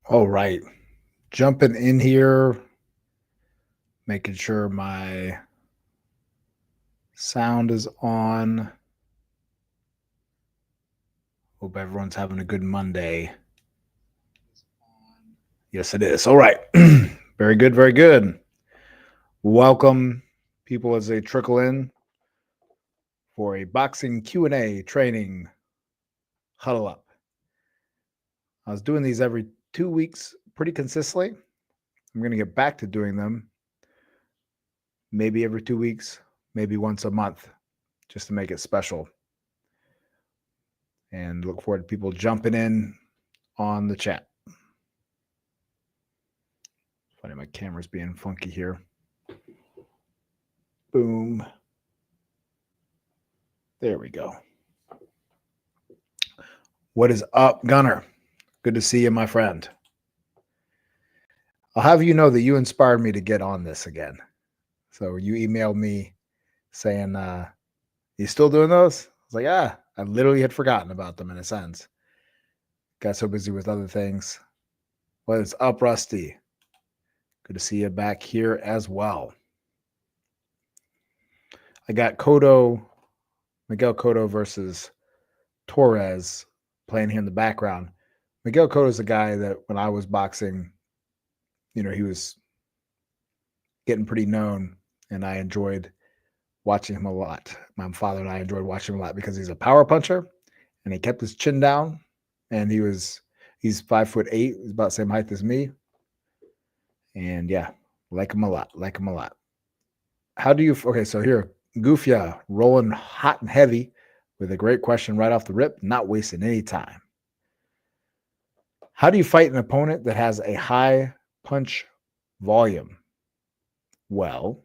All right. Jumping in here, making sure my sound is on. Hope everyone's having a good Monday. Yes, it is. All right. Very good. Very good. Welcome, people, as they trickle in for a boxing Q&A training huddle up. I was doing these every 2 weeks pretty consistently. I'm going to get back to doing them maybe every 2 weeks, maybe once a month, just to make it special. And look forward to people jumping in on the chat. Funny, my camera's being funky here. Boom. There we go. What is up, Gunner? Good to see you, my friend. I'll have you know that you inspired me to get on this again. So you emailed me saying, you still doing those? I was like, I literally had forgotten about them in a sense. Got so busy with other things. What is up, Rusty? Good to see you back here as well. I got Miguel Cotto versus Torres playing here in the background. Miguel Cotto is a guy that when I was boxing, he was getting pretty known, and I enjoyed watching him a lot. My father and I enjoyed watching him a lot because he's a power puncher, and he kept his chin down, and he's 5'8". He's about the same height as me, and yeah, like him a lot. How do you? Okay, so here, Goofya rolling hot and heavy with a great question right off the rip, not wasting any time. How do you fight an opponent that has a high punch volume? Well,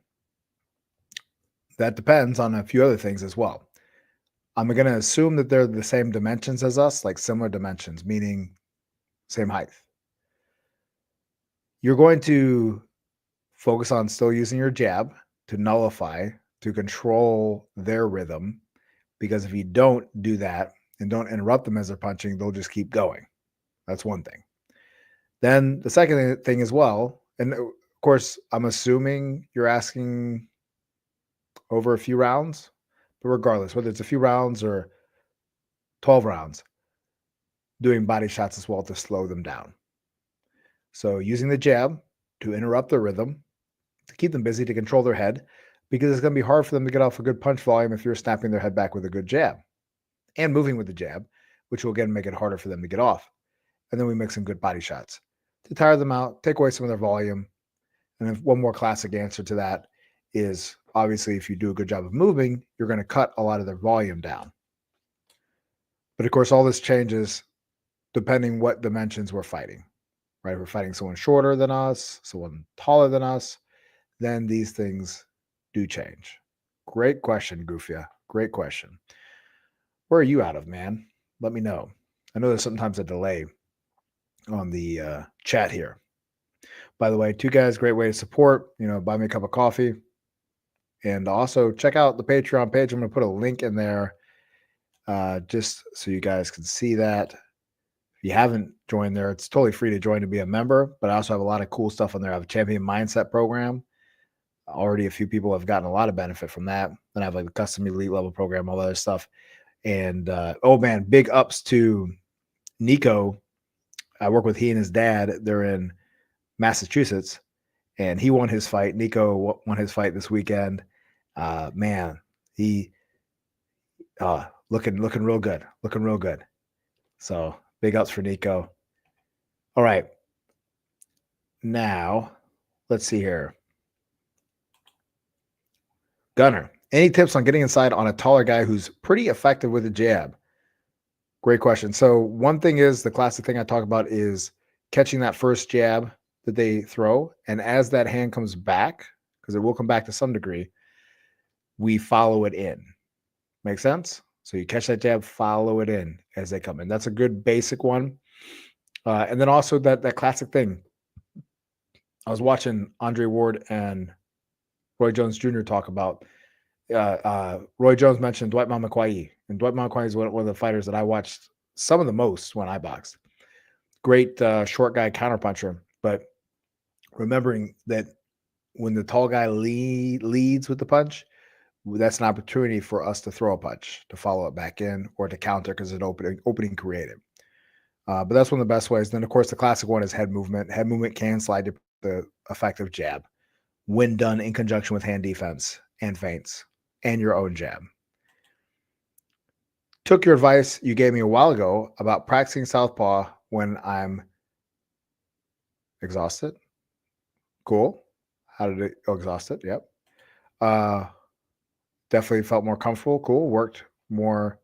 that depends on a few other things as well. I'm going to assume that they're the same dimensions as us, like similar dimensions, meaning same height. You're going to focus on still using your jab to nullify, to control their rhythm, because if you don't do that and don't interrupt them as they're punching, they'll just keep going. That's one thing. Then the second thing as well, and of course, I'm assuming you're asking over a few rounds, but regardless, whether it's a few rounds or 12 rounds, doing body shots as well to slow them down. So using the jab to interrupt their rhythm, to keep them busy, to control their head, because it's going to be hard for them to get off a good punch volume if you're snapping their head back with a good jab and moving with the jab, which will again make it harder for them to get off. And then we make some good body shots to tire them out, take away some of their volume. And then one more classic answer to that is obviously if you do a good job of moving, you're going to cut a lot of their volume down. But of course, all this changes depending what dimensions we're fighting, right? If we're fighting someone shorter than us, someone taller than us, then these things do change. Great question, Goofya. Great question. Where are you out of, man? Let me know. I know there's sometimes a delay on the chat here. By the way, 2Guys, great way to support. Buy me a cup of coffee. And also check out the Patreon page. I'm going to put a link in there just so you guys can see that. If you haven't joined there, it's totally free to join to be a member. But I also have a lot of cool stuff on there. I have a champion mindset program. Already a few people have gotten a lot of benefit from that. Then I have like a custom elite level program, all that other stuff. And oh man, big ups to Nico. I work with he and his dad. They're in Massachusetts, and he won his fight. Nico won his fight this weekend. Man, he looking real good. Looking real good. So big ups for Nico. All right. Now, let's see here. Gunner, any tips on getting inside on a taller guy who's pretty effective with a jab? Great question. So one thing is the classic thing I talk about is catching that first jab that they throw. And as that hand comes back, because it will come back to some degree, we follow it in. Make sense? So you catch that jab, follow it in as they come in. That's a good basic one. And then also that classic thing. I was watching Andre Ward and Roy Jones Jr. talk about. Roy Jones mentioned Dwight Mamakwai, and Dwight Mamakwai is one of the fighters that I watched some of the most when I boxed. Great short guy counterpuncher. But remembering that when the tall guy leads with the punch, that's an opportunity for us to throw a punch, to follow it back in, or to counter because it's an opening created. But that's one of the best ways. Then, of course, the classic one is head movement. Head movement can slide to the effective jab when done in conjunction with hand defense and feints and your own jab. Took your advice you gave me a while ago about practicing southpaw when I'm exhausted. Cool. How did it? Oh, exhausted. Yep. Definitely felt more comfortable. Cool. Worked more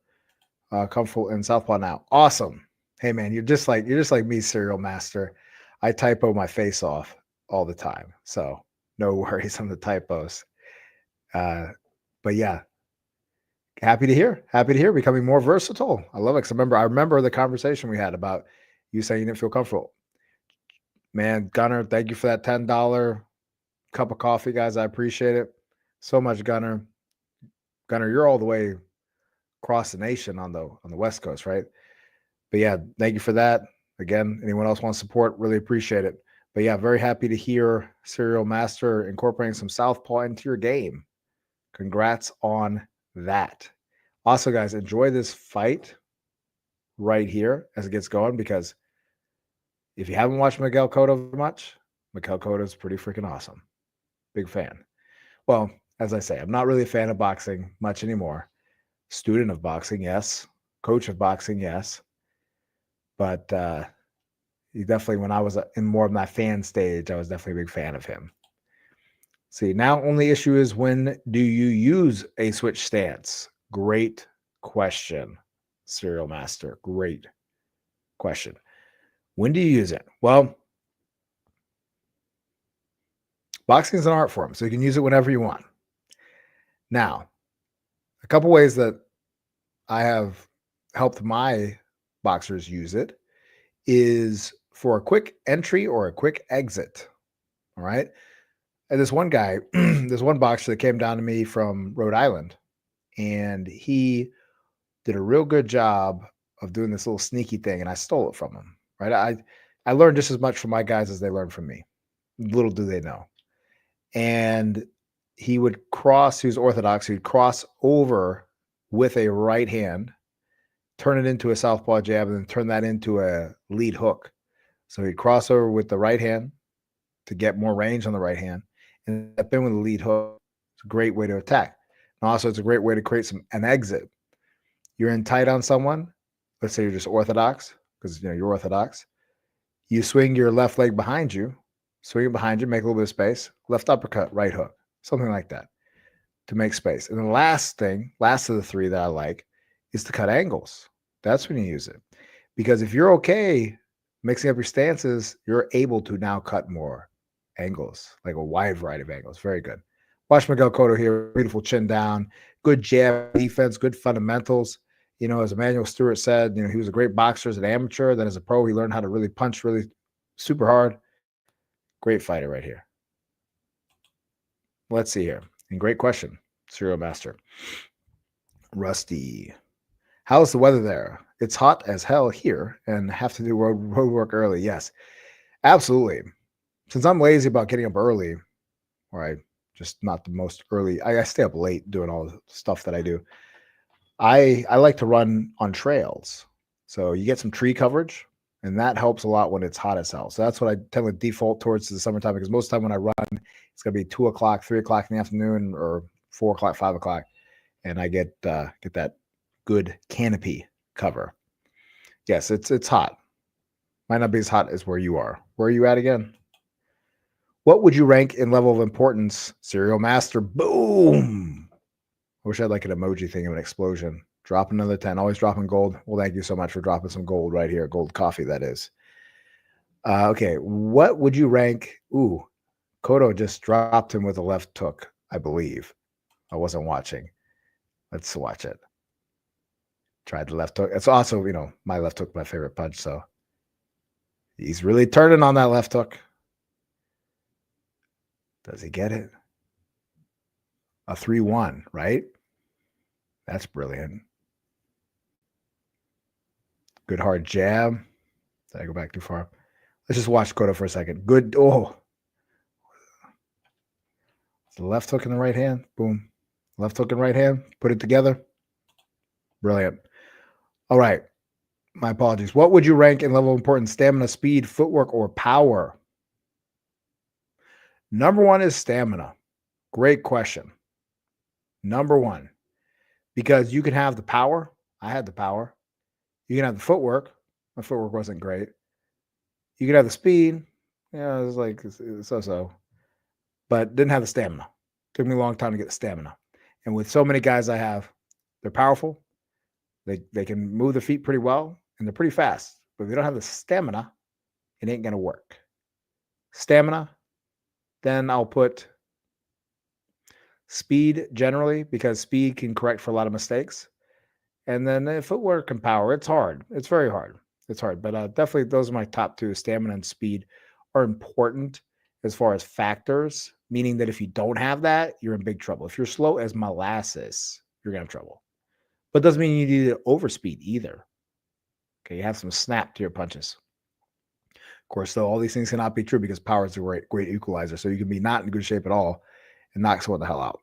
comfortable in southpaw now. Awesome. Hey man, you're just like me, serial master. I typo my face off all the time, so no worries on the typos. But yeah, happy to hear. Happy to hear becoming more versatile. I love it. 'Cause I remember the conversation we had about you saying you didn't feel comfortable. Man, Gunner, thank you for that $10 cup of coffee, guys. I appreciate it so much, Gunner. Gunner, you're all the way across the nation on the West Coast, right? But yeah, thank you for that. Again, anyone else want to support, really appreciate it. But yeah, very happy to hear Serial Master incorporating some southpaw into your game. Congrats on that. Also, guys, enjoy this fight right here as it gets going, because if you haven't watched Miguel Cotto much, Miguel Cotto is pretty freaking awesome. Big fan. Well, as I say, I'm not really a fan of boxing much anymore. Student of boxing, yes. Coach of boxing, yes. But he definitely, when I was in more of my fan stage, I was definitely a big fan of him. See, now only issue is, when do you use a switch stance? Great question, Serial Master. Great question. When do you use it? Well, boxing is an art form, so you can use it whenever you want. Now, a couple ways that I have helped my boxers use it is for a quick entry or a quick exit. All right. And this one guy, this one boxer that came down to me from Rhode Island, and he did a real good job of doing this little sneaky thing, and I stole it from him. Right. I learned just as much from my guys as they learned from me. Little do they know. And he would cross, he was orthodox, he would cross over with a right hand, turn it into a southpaw jab, and then turn that into a lead hook. So he'd cross over with the right hand to get more range on the right hand, and step in with a lead hook. It's a great way to attack. And also, it's a great way to create an exit. You're in tight on someone. Let's say you're just orthodox, because you're orthodox. You swing your left leg behind you, swing it behind you, make a little bit of space, left uppercut, right hook, something like that, to make space. And the last of the three that I like, is to cut angles. That's when you use it. Because if you're okay mixing up your stances, you're able to now cut more angles, like a wide variety of angles. Very good. Watch Miguel Cotto here. Beautiful chin down. Good jab defense, good fundamentals. As Emmanuel Stewart said, he was a great boxer as an amateur. Then as a pro, he learned how to really punch really super hard. Great fighter right here. Let's see here. And great question, Serial Master. Rusty. How's the weather there? It's hot as hell here and have to do road work early. Yes, absolutely. Since I'm lazy about getting up early, or I just not the most early, I stay up late doing all the stuff that I do. I like to run on trails. So you get some tree coverage, and that helps a lot when it's hot as hell. So that's what I tend to default towards the summertime, because most of the time when I run, it's going to be 2 o'clock, 3 o'clock in the afternoon, or 4 o'clock, 5 o'clock. And I get that good canopy cover. Yes, it's hot. Might not be as hot as where you are. Where are you at again? What would you rank in level of importance? Serial Master. Boom. I wish I had like an emoji thing of an explosion. Drop another 10. Always dropping gold. Well, thank you so much for dropping some gold right here. Gold coffee, that is. Okay. What would you rank? Ooh, Cotto just dropped him with a left hook, I believe. I wasn't watching. Let's watch it. Tried the left hook. It's also, my left hook, my favorite punch. So he's really turning on that left hook. Does he get it? A 3-1, right? That's brilliant. Good hard jab. Did I go back too far? Let's just watch Cotto for a second. Good. Oh, the left hook in the right hand. Boom. Left hook and right hand. Put it together. Brilliant. All right. My apologies. What would you rank in level of importance? Stamina, speed, footwork, or power? Number one is stamina. Great question. Number one, because you can have the power. I had the power. You can have the footwork. My footwork wasn't great. You can have the speed. Yeah, it was like so-so. But didn't have the stamina. Took me a long time to get the stamina. And with so many guys I have, they're powerful. They can move their feet pretty well, and they're pretty fast. But if they don't have the stamina, it ain't going to work. Stamina, then I'll put speed generally, because speed can correct for a lot of mistakes. And then footwork and power, it's hard. It's very hard. It's hard. But definitely those are my top two. Stamina and speed are important as far as factors, meaning that if you don't have that, you're in big trouble. If you're slow as molasses, you're going to have trouble. But doesn't mean you need to overspeed either. Okay, you have some snap to your punches. Of course, though, all these things cannot be true because power is a great equalizer. So you can be not in good shape at all and knock someone the hell out.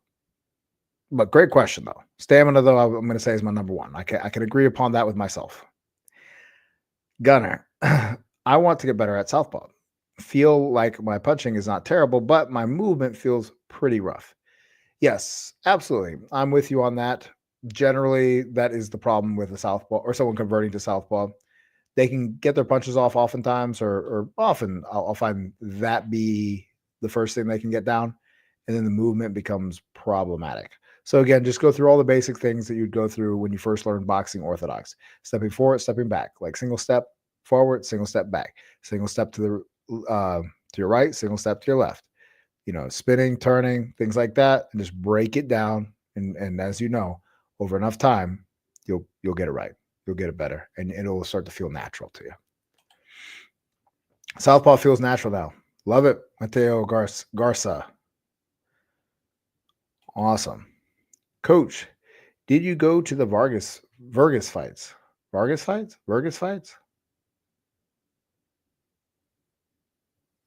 But great question, though. Stamina, though, I'm going to say is my number one. I can agree upon that with myself. Gunner, I want to get better at southpaw. Feel like my punching is not terrible, but my movement feels pretty rough. Yes, absolutely. I'm with you on that. Generally, that is the problem with a southpaw or someone converting to southpaw. They can get their punches off oftentimes, or often I'll find that be the first thing they can get down, and then the movement becomes problematic. So again, just go through all the basic things that you'd go through when you first learned boxing orthodox. Stepping forward, stepping back, like single step forward, single step back, single step to your right, single step to your left. Spinning, turning, things like that, and just break it down. And as you know, over enough time, you'll get it right. You'll get it better, and it'll start to feel natural to you. Southpaw feels natural now. Love it, Mateo Garza. Awesome. Coach, did you go to the Vargas fights? Vargas fights?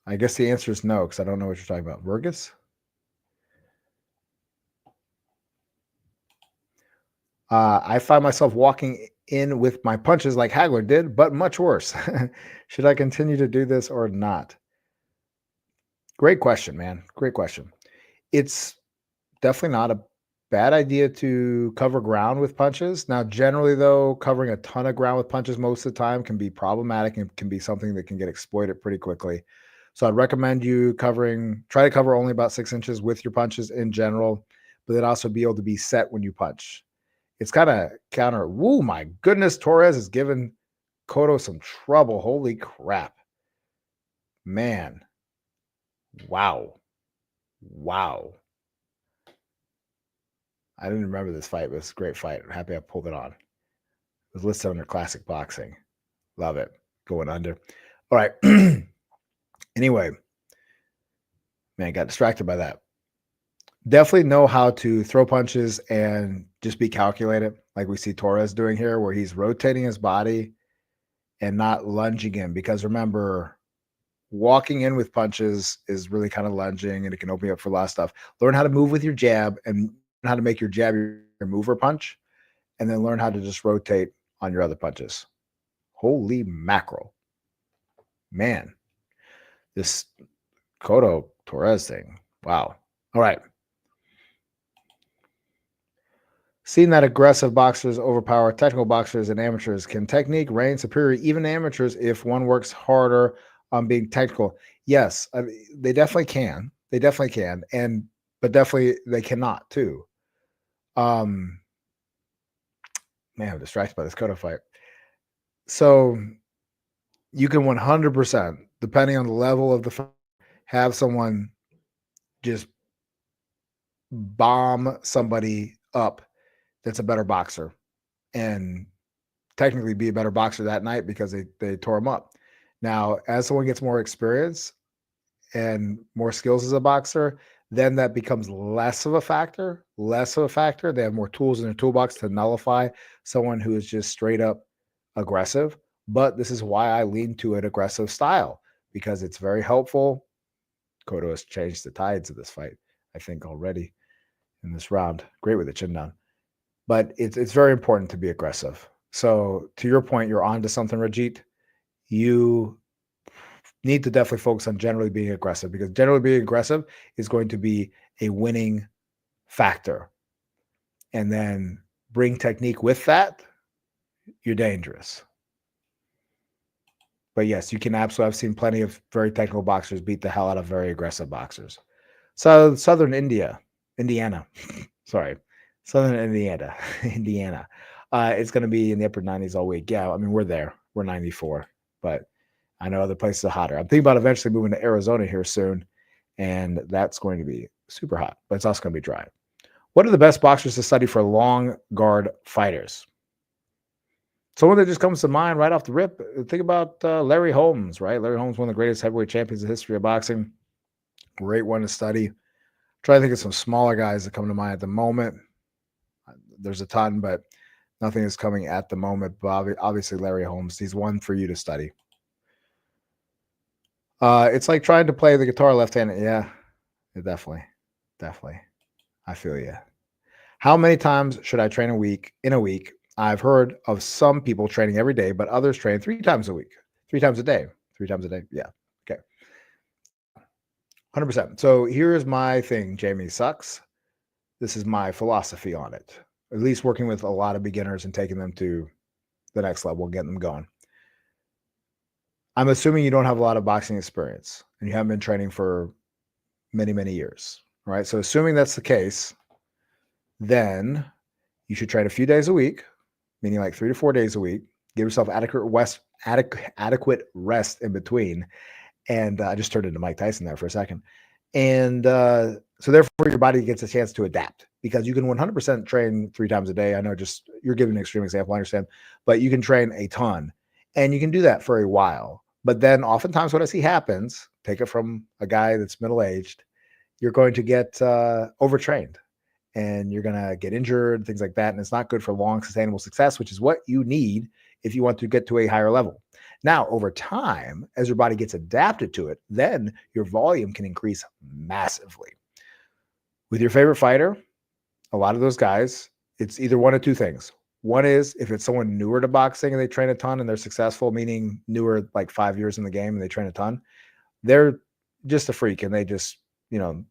I guess the answer is no, because I don't know what you're talking about. Vargas? I find myself walking in with my punches like Hagler did, but much worse. Should I continue to do this or not? Great question, man. Great question. It's definitely not a bad idea to cover ground with punches. Now, generally, though, covering a ton of ground with punches most of the time can be problematic and can be something that can get exploited pretty quickly. So I'd recommend you try to cover only about 6 inches with your punches in general, but then also be able to be set when you punch. It's kind of counter. Woo, my goodness, Torres is giving Cotto some trouble. Holy crap. Man. Wow. I didn't remember this fight, but it's a great fight. I'm happy I pulled it on. It was listed under classic boxing. Love it. Going under. All right. Anyway, man, got distracted by that. Definitely know how to throw punches and just be calculated, like we see Torres doing here, where he's rotating his body and not lunging in. Because remember, walking in with punches is really kind of lunging, and it can open you up for a lot of stuff. Learn how to move with your jab and learn how to make your jab your mover punch, and then learn how to just rotate on your other punches. Holy mackerel. Man, this Cotto Torres thing. Wow. All right. Seeing that aggressive boxers overpower technical boxers and amateurs, can technique reign superior even amateurs if one works harder on being technical? Yes, they definitely can. They definitely can, but definitely they cannot too. Man, I'm distracted by this Cotto fight. So you can 100%, depending on the level of the fight, have someone just bomb somebody up that's a better boxer and technically be a better boxer that night because they tore him up. Now, as someone gets more experience and more skills as a boxer, then that becomes less of a factor. They have more tools in their toolbox to nullify someone who is just straight up aggressive. But this is why I lean to an aggressive style, because it's very helpful. Cotto has changed the tides of this fight, I think, already in this round. Great with the chin down. But it's very important to be aggressive. So to your point, you're on to something, Rajit. You need to definitely focus on generally being aggressive, because generally being aggressive is going to be a winning factor. And then bring technique with that, you're dangerous. But yes, you can absolutely. I've seen plenty of very technical boxers beat the hell out of very aggressive boxers. So Southern Indiana, sorry, Southern Indiana, Indiana. It's going to be in the upper 90s all week. Yeah, I mean we're there. We're 94, but I know other places are hotter. I'm thinking about eventually moving to Arizona here soon, and that's going to be super hot, but it's also going to be dry. What are the best boxers to study for long guard fighters? Someone that just comes to mind right off the rip, think about Larry Holmes, right? Larry Holmes, one of the greatest heavyweight champions in the history of boxing. Great one to study. Try to think of some smaller guys that come to mind at the moment. There's a ton, but nothing is coming at the moment. But obviously, Larry Holmes, he's one for you to study. It's like trying to play the guitar left-handed. Yeah, definitely. I feel you. How many times should I train in a week? I've heard of some people training every day, but others train 3 times a week, 3 times a day, 3 times a day. Yeah. Okay. 100%. So here's my thing, Jamie sucks. This is my philosophy on it. At least working with a lot of beginners and taking them to the next level, getting them going. I'm assuming you don't have a lot of boxing experience and you haven't been training for many, many years, right? So assuming that's the case, then you should train a few days a week, meaning like 3 to 4 days a week. Give yourself adequate rest in between. And I just turned into Mike Tyson there for a second. And so therefore your body gets a chance to adapt, because you can 100% train 3 times a day. I know just you're giving an extreme example, I understand, but you can train a ton and you can do that for a while. But then oftentimes what I see happens, take it from a guy that's middle-aged, you're going to get overtrained and you're going to get injured, things like that. And it's not good for long sustainable success, which is what you need if you want to get to a higher level. Now, over time, as your body gets adapted to it, then your volume can increase massively. With your favorite fighter, a lot of those guys, it's either one of two things. One is if it's someone newer to boxing and they train a ton and they're successful, meaning newer, like 5 years in the game and they train a ton, they're just a freak and they just,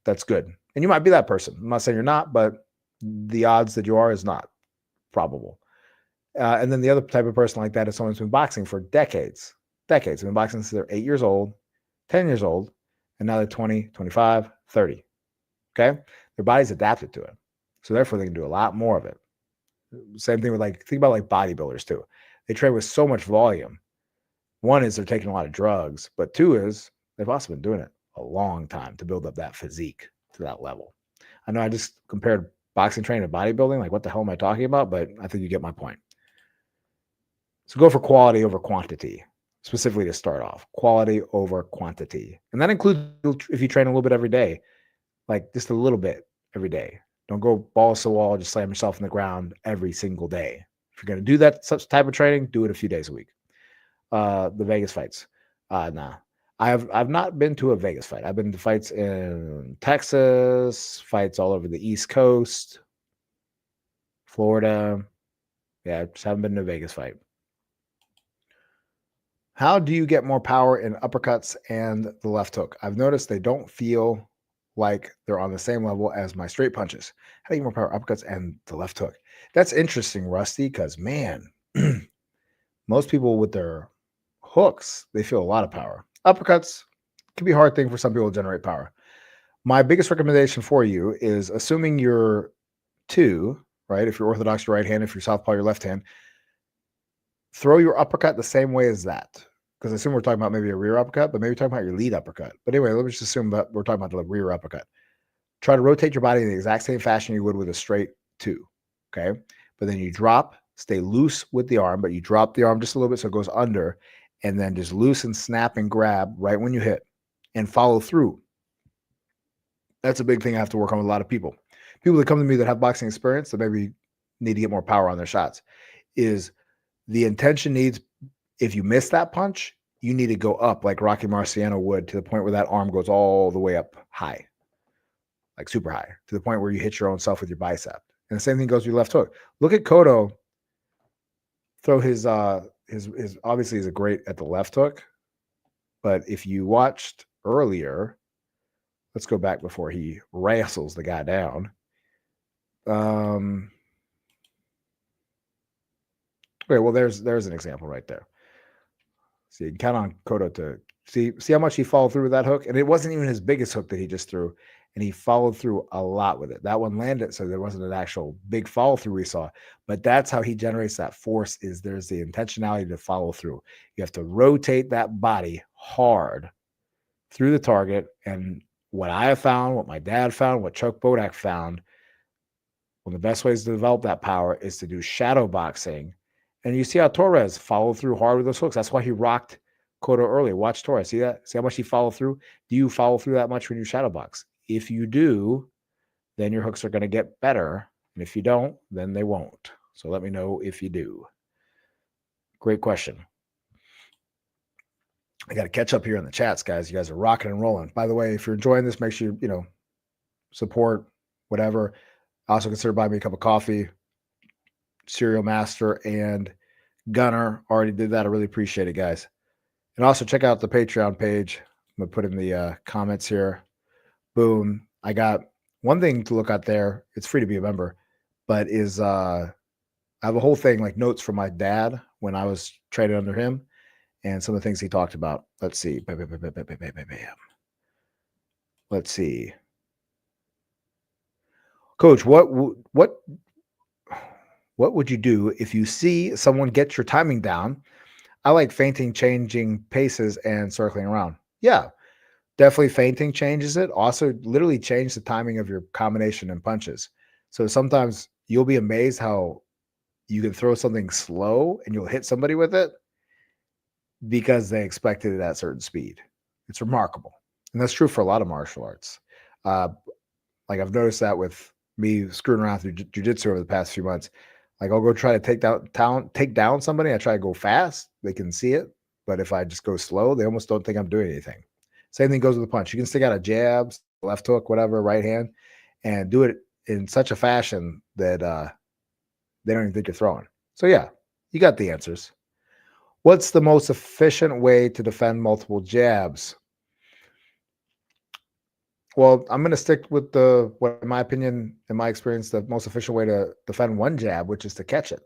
that's good. And you might be that person. I'm not saying you're not, but the odds that you are is not probable. And then the other type of person like that is someone who's been boxing for decades. Decades. They've been boxing since they're 8 years old, 10 years old, and now they're 20, 25, 30. Okay? Their body's adapted to it. So therefore they can do a lot more of it. Same thing with think about bodybuilders too. They train with so much volume. One is they're taking a lot of drugs, but two is they've also been doing it a long time to build up that physique to that level. I know I just compared boxing training to bodybuilding. Like, what the hell am I talking about? But I think you get my point. So go for quality over quantity, specifically to start off. Quality over quantity. And that includes if you train a little bit every day, like just a little bit every day. Don't go balls to the wall, just slam yourself in the ground every single day. If you're going to do that such type of training, do it a few days a week. The Vegas fights. Nah. I've not been to a Vegas fight. I've been to fights in Texas, fights all over the East Coast, Florida. Yeah, I just haven't been to a Vegas fight. How do you get more power in uppercuts and the left hook? I've noticed they don't feel like they're on the same level as my straight punches. How do you get more power uppercuts and the left hook? That's interesting, Rusty, because man, most people with their hooks, they feel a lot of power. Uppercuts can be a hard thing for some people to generate power. My biggest recommendation for you is, assuming you're 2, right? If you're orthodox, your right hand. If you're southpaw, your left hand. Throw your uppercut the same way as that. Because I assume we're talking about maybe a rear uppercut, but maybe talking about your lead uppercut. But anyway, let's just assume that we're talking about the rear uppercut. Try to rotate your body in the exact same fashion you would with a straight 2. Okay. But then you drop, stay loose with the arm, but you drop the arm just a little bit so it goes under, and then just loosen, snap, and grab right when you hit and follow through. That's a big thing I have to work on with a lot of people. People that come to me that have boxing experience that maybe need to get more power on their shots, is the intention needs If you miss that punch, you need to go up like Rocky Marciano would to the point where that arm goes all the way up high, like super high, to the point where you hit your own self with your bicep. And the same thing goes with your left hook. Look at Cotto throw his obviously he's a great at the left hook, but if you watched earlier, let's go back before he wrestles the guy down. Okay, well there's an example right there. So you can count on Cotto to see how much he followed through with that hook, and it wasn't even his biggest hook that he just threw, and he followed through a lot with it. That one landed, so there wasn't an actual big follow through we saw, but that's how he generates that force. Is there's the intentionality to follow through. You have to rotate that body hard through the target, and what I have found, what my dad found, what Chuck Bodak found, one of the best ways to develop that power is to do shadow boxing. And you see how Torres followed through hard with those hooks. That's why he rocked Cotto early. Watch Torres. See that? See how much he followed through? Do you follow through that much when you shadow box? If you do, then your hooks are going to get better. And if you don't, then they won't. So let me know if you do. Great question. I got to catch up here in the chats, guys. You guys are rocking and rolling. By the way, if you're enjoying this, make sure you support whatever. Also consider buying me a cup of coffee. Serial Master and Gunner already did that. I really appreciate it, guys. And also check out the Patreon page. I'm going to put in the comments here. Boom. I got one thing to look at there. It's free to be a member, but is I have a whole thing like notes from my dad when I was training under him and some of the things he talked about. Let's see. Let's see. Coach, what would you do if you see someone get your timing down? I like feinting, changing paces, and circling around. Yeah, definitely feinting changes it. Also, literally change the timing of your combination and punches. So sometimes you'll be amazed how you can throw something slow and you'll hit somebody with it because they expected it at a certain speed. It's remarkable. And that's true for a lot of martial arts. Like I've noticed that with me screwing around through jiu-jitsu over the past few months. Like I'll go try to take down somebody. I try to go fast. They can see it. But if I just go slow, they almost don't think I'm doing anything. Same thing goes with the punch. You can stick out a jab, left hook, whatever, right hand, and do it in such a fashion that they don't even think you're throwing. So yeah, you got the answers. What's the most efficient way to defend multiple jabs? Well, I'm going to stick with what, in my opinion, in my experience, the most efficient way to defend one jab, which is to catch it.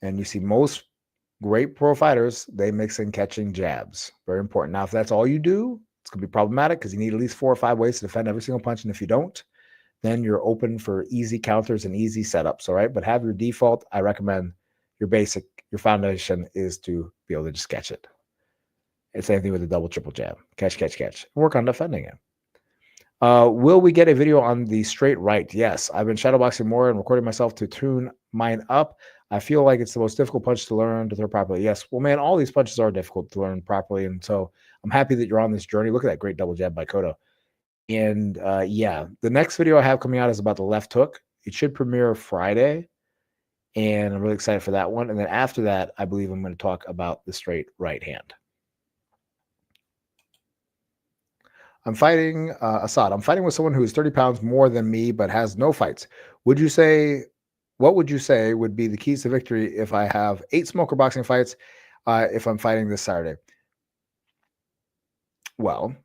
And you see most great pro fighters, they mix in catching jabs. Very important. Now, if that's all you do, it's going to be problematic because you need at least 4 or 5 ways to defend every single punch. And if you don't, then you're open for easy counters and easy setups. All right. But have your default. I recommend your foundation is to be able to just catch it. It's the same thing with the double, triple jab. Catch, catch, catch. Work on defending it. Will we get a video on the straight right? Yes. I've been shadowboxing more and recording myself to tune mine up. I feel like it's the most difficult punch to learn to throw properly. Yes. Well, man, all these punches are difficult to learn properly. And so I'm happy that you're on this journey. Look at that great double jab by Cotto. And yeah, the next video I have coming out is about the left hook. It should premiere Friday. And I'm really excited for that one. And then after that, I believe I'm going to talk about the straight right hand. I'm fighting Assad. I'm fighting with someone who is 30 pounds more than me, but has no fights. What would you say would be the keys to victory if I have 8 smoker boxing fights if I'm fighting this Saturday? Well,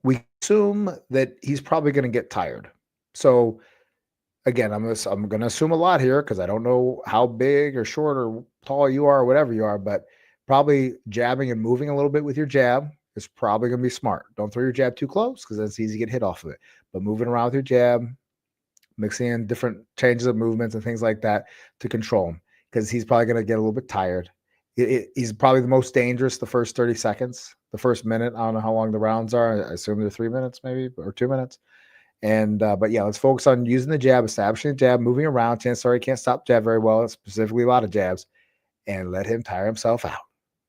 we assume that he's probably going to get tired. So again, I'm going to assume a lot here because I don't know how big or short or tall you are or whatever you are, but probably jabbing and moving a little bit with your jab is probably going to be smart. Don't throw your jab too close because it's easy to get hit off of it. But moving around with your jab, mixing in different changes of movements and things like that to control him because he's probably going to get a little bit tired. He's probably the most dangerous the first 30 seconds, the first minute. I don't know how long the rounds are. I assume they're 3 minutes maybe or 2 minutes. And but yeah, let's focus on using the jab, establishing the jab, moving around. Chances are he can't stop jab very well, specifically a lot of jabs, and let him tire himself out.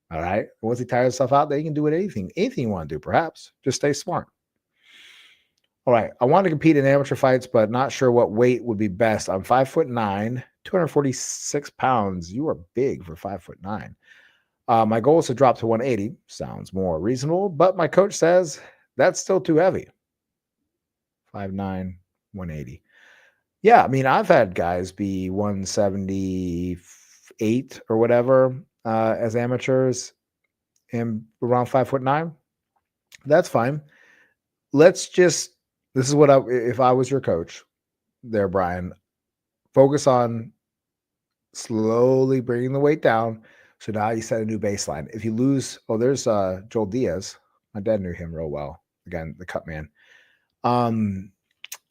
All right. Once he tires himself out, then he can do anything you want to do, perhaps. Just stay smart. All right. I want to compete in amateur fights, but not sure what weight would be best. I'm 5'9", 246 pounds. You are big for 5'9". My goal is to drop to 180. Sounds more reasonable, but my coach says that's still too heavy. 5'9", 180. Yeah, I mean, I've had guys be 178 or whatever as amateurs and around 5'9". That's fine. Let's just, this is what if I was your coach there, Brian, focus on slowly bringing the weight down. So now you set a new baseline. If you lose, there's Joel Diaz. My dad knew him real well. Again, the cut man.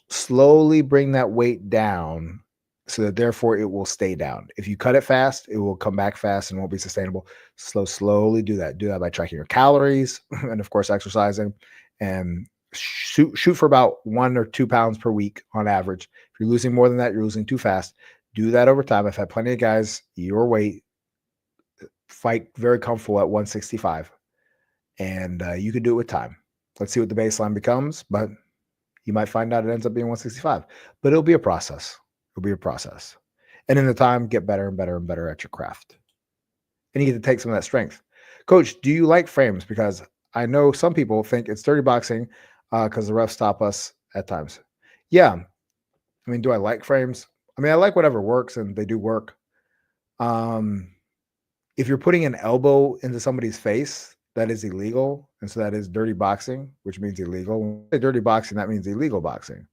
Slowly bring that weight down so that therefore it will stay down. If you cut it fast, it will come back fast and won't be sustainable. Slowly do that. Do that by tracking your calories and of course exercising, and shoot for about 1 or 2 pounds per week on average. If you're losing more than that, you're losing too fast. Do that over time. I've had plenty of guys your weight fight very comfortable at 165, and you can do it with time. Let's see what the baseline becomes, but you might find out it ends up being 165, but it'll be a process. It'll be a process. And in the time, get better and better and better at your craft. And you get to take some of that strength. Coach, do you like frames? Because I know some people think it's dirty boxing because the refs stop us at times. Yeah. I mean, do I like frames? I mean, I like whatever works, and they do work. If you're putting an elbow into somebody's face, that is illegal. And so that is dirty boxing, which means illegal. When I say dirty boxing, that means illegal boxing.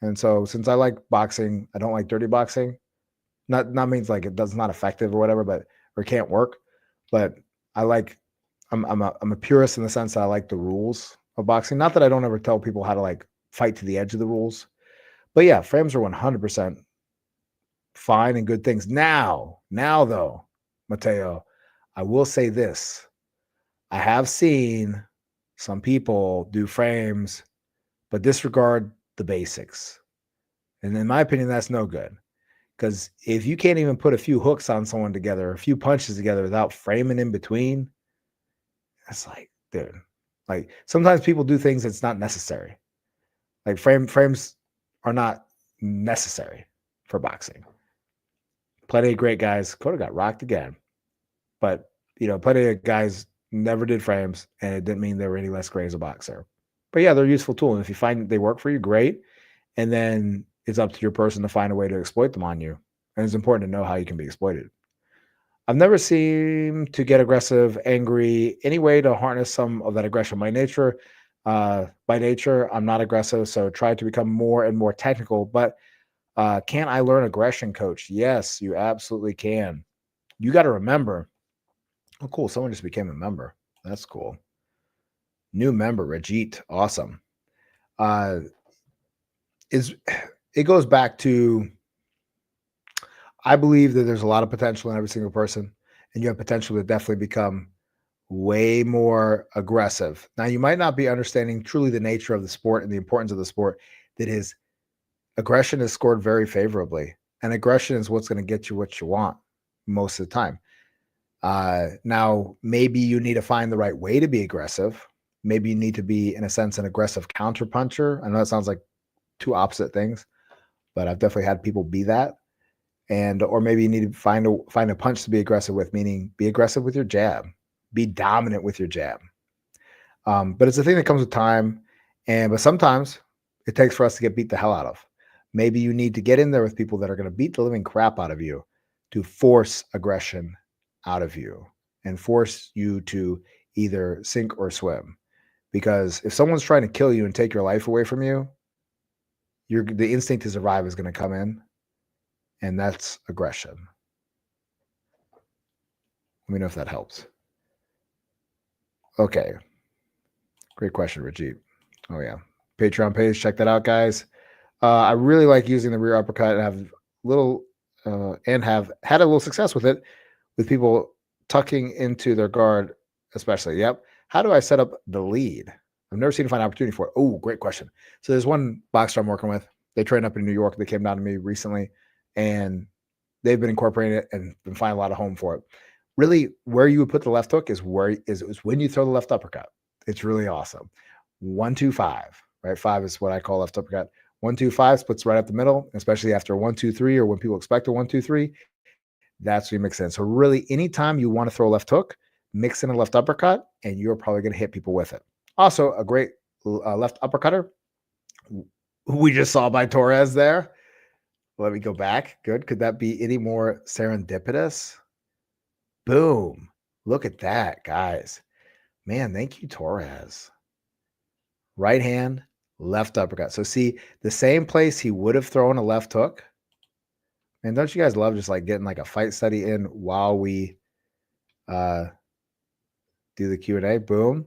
And so since I like boxing, I don't like dirty boxing. Not means like it does not effective or whatever, but or can't work. But I'm a purist in the sense that I like the rules of boxing. Not that I don't ever tell people how to like fight to the edge of the rules. But yeah, frames are 100% fine and good things. Now though, Mateo, I will say this. I have seen some people do frames, but disregard the basics. And in my opinion, that's no good. Because if you can't even put a few hooks on someone together, a few punches together without framing in between, that's like, dude, like sometimes people do things that's not necessary. Like frames are not necessary for boxing. Plenty of great guys. Cota got rocked again. But, plenty of guys never did frames, and it didn't mean they were any less great as a boxer. But yeah, they're a useful tool. And if you find they work for you, great. And then it's up to your person to find a way to exploit them on you. And it's important to know how you can be exploited. I've never seemed to get aggressive, angry, any way to harness some of that aggression. By nature, I'm not aggressive, so try to become more and more technical. But can I learn aggression, Coach? Yes, you absolutely can. You got to remember. Oh, cool. Someone just became a member. That's cool. New member, Rajit. Awesome. It goes back to, I believe that there's a lot of potential in every single person, and you have potential to definitely become way more aggressive. Now, you might not be understanding truly the nature of the sport and the importance of the sport. That is, aggression is scored very favorably, and aggression is what's going to get you what you want most of the time. Now, maybe you need to find the right way to be aggressive. Maybe you need to be, in a sense, an aggressive counterpuncher. I know that sounds like two opposite things, but I've definitely had people be that. Or maybe you need to find a punch to be aggressive with, meaning be aggressive with your jab, be dominant with your jab. But it's a thing that comes with time, but sometimes it takes for us to get beat the hell out of. Maybe you need to get in there with people that are going to beat the living crap out of you to force aggression out of you and force you to either sink or swim. Because if someone's trying to kill you and take your life away from you, the instinct to survive is going to come in, and that's aggression. Let me know if that helps. Okay. Great question, Rajit. Oh, yeah. Patreon page. Check that out, guys. I really like using the rear uppercut and have had a little success with it, with people tucking into their guard, especially. Yep. How do I set up the lead? I've never seen to find an opportunity for it. Oh, great question. So there's one boxer I'm working with. They train up in New York. They came down to me recently, and they've been incorporating it and been finding a lot of home for it. Really, where you would put the left hook is when you throw the left uppercut. It's really awesome. 1, 2, 5, right? 5 is what I call left uppercut. 1-2-5 splits right up the middle, especially after 1-2-3 or when people expect a 1-2-3. That's when you mix in. So really, anytime you want to throw a left hook, mix in a left uppercut, and you're probably going to hit people with it. Also, a great left uppercutter, who we just saw by Torres there. Let me go back. Good. Could that be any more serendipitous? Boom. Look at that, guys. Man, thank you, Torres. Right hand, left uppercut. So see, the same place he would have thrown a left hook. And don't you guys love just like getting like a fight study in while we do the Q&A? Boom.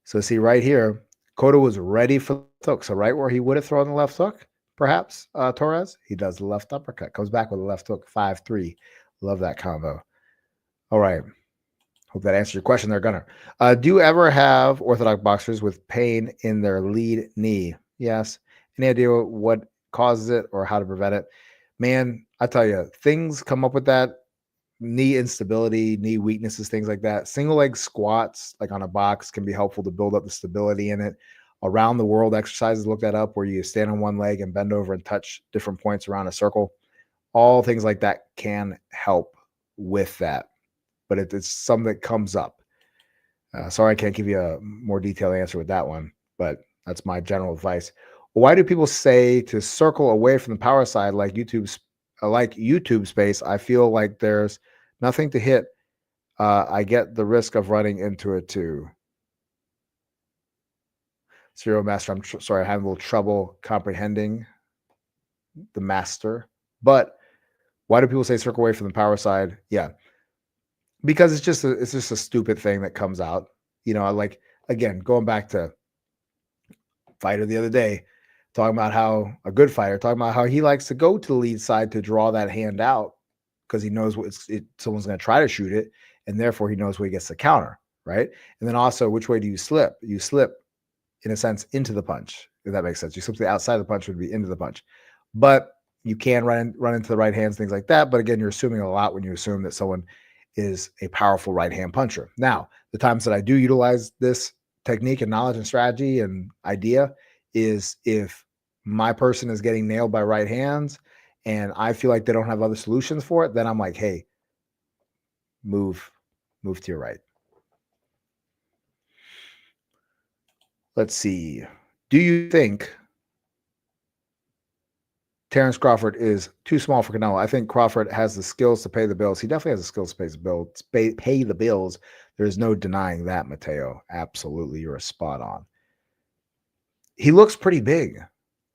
So see right here, Cotto was ready for the hook. So right where he would have thrown the left hook, perhaps, Torres, he does the left uppercut. Comes back with a left hook, 5-3. Love that combo. All right. Hope that answers your question there, Gunnar. Do you ever have orthodox boxers with pain in their lead knee? Yes. Any idea what causes it or how to prevent it? Man, I tell you, things come up with that. Knee instability, knee weaknesses, things like that. Single leg squats, like on a box, can be helpful to build up the stability in it. Around the world exercises, look that up, where you stand on one leg and bend over and touch different points around a circle. All things like that can help with that. But it's something that comes up. Sorry, I can't give you a more detailed answer with that one, but that's my general advice. Why do people say to circle away from the power side like YouTube space? I feel like there's nothing to hit. I get the risk of running into it too. Serial Master, I'm sorry, I had a little trouble comprehending the master. But why do people say circle away from the power side? Yeah. Because it's just a stupid thing that comes out, like, again, going back to fighter the other day, talking about how a good fighter, talking about how he likes to go to the lead side to draw that hand out because he knows someone's going to try to shoot it, and therefore he knows where he gets the counter, right? And then also, which way do you slip? You slip, in a sense, into the punch, if that makes sense. You slip to the outside of the punch would be into the punch, but you can run into the right hands, things like that. But again, you're assuming a lot when you assume that someone is a powerful right hand puncher. Now, the times that I do utilize this technique and knowledge and strategy and idea is if my person is getting nailed by right hands and I feel like they don't have other solutions for it, then I'm like, hey, move to your right. Let's see. Do you think Terrence Crawford is too small for Canelo? I think Crawford has the skills to pay the bills. He definitely has the skills to pay the bills. There's no denying that, Mateo. Absolutely, you're spot on. He looks pretty big.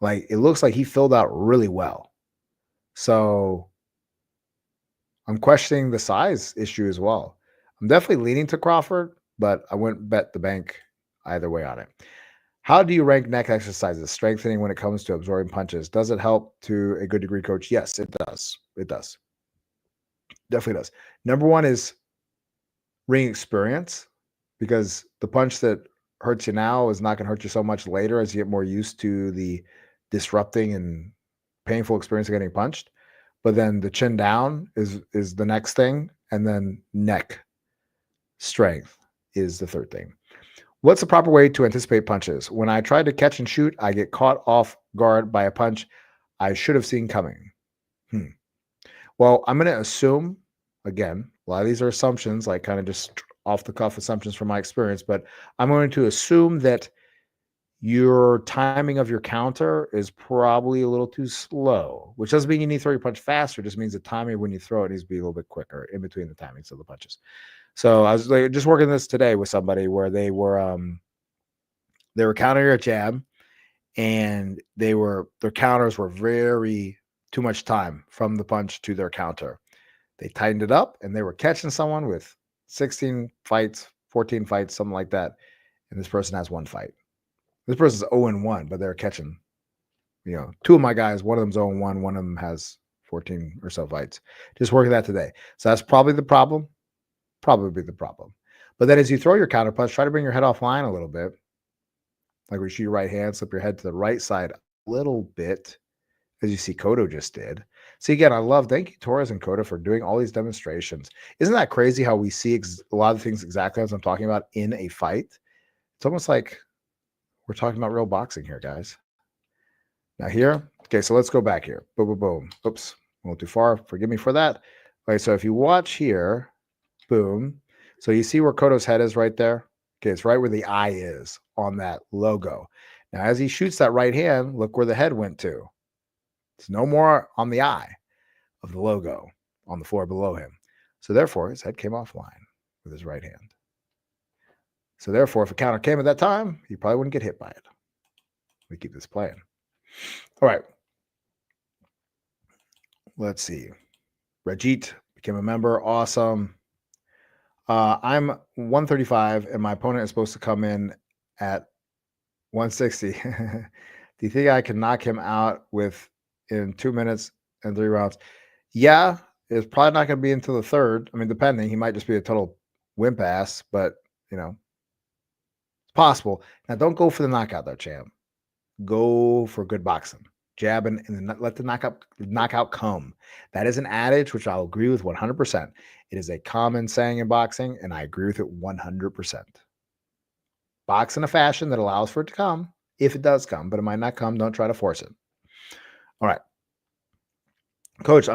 Like, it looks like he filled out really well. So I'm questioning the size issue as well. I'm definitely leaning to Crawford, but I wouldn't bet the bank either way on it. How do you rank neck exercises, strengthening when it comes to absorbing punches? Does it help to a good degree, Coach? Yes, it does. It does. Definitely does. Number one is ring experience, because the punch that hurts you now is not going to hurt you so much later as you get more used to the disrupting and painful experience of getting punched. But then the chin down is the next thing, and then neck strength is the third thing. What's the proper way to anticipate punches? When I try to catch and shoot, I get caught off guard by a punch I should have seen coming. Well, I'm going to assume, again, a lot of these are assumptions, like kind of just off the cuff assumptions from my experience, but I'm going to assume that your timing of your counter is probably a little too slow, which doesn't mean you need to throw your punch faster. It just means the timing when you throw it needs to be a little bit quicker in between the timings of the punches. So I was just working this today with somebody where they were countering a jab, and their counters were very too much time from the punch to their counter. They tightened it up, and they were catching someone with 16 fights, 14 fights, something like that. And this person has one fight. This person's 0-1, but they're catching, two of my guys, one of them's 0-1, one of them has 14 or so fights. Just working that today. So that's probably the problem. But then as you throw your counter punch, try to bring your head offline a little bit. Like when you shoot your right hand, slip your head to the right side a little bit, as you see Cotto just did. See, again, thank you, Torres and Cotto, for doing all these demonstrations. Isn't that crazy how we see a lot of things exactly as I'm talking about in a fight? It's almost like we're talking about real boxing here, guys. Now here, okay, so let's go back here. Boom, boom, boom. Oops, went too far. Forgive me for that. Okay, so if you watch here, boom. So you see where Koto's head is right there? Okay, it's right where the eye is on that logo. Now, as he shoots that right hand, look where the head went to. It's no more on the eye of the logo on the floor below him. So therefore, his head came offline with his right hand. So therefore, if a counter came at that time, he probably wouldn't get hit by it. We keep this playing. All right. Let's see. Rajit became a member. Awesome. I'm 135, and my opponent is supposed to come in at 160. Do you think I can knock him out in 2 minutes and 3 rounds? Yeah, it's probably not going to be until the third. I mean, depending, he might just be a total wimp ass, but it's possible. Now, don't go for the knockout, though, champ. Go for good boxing, jabbing, and then let the knockout come. That is an adage which I'll agree with 100%. It is a common saying in boxing, and I agree with it 100%. Box in a fashion that allows for it to come, if it does come, but it might not come. Don't try to force it. All right. Coach,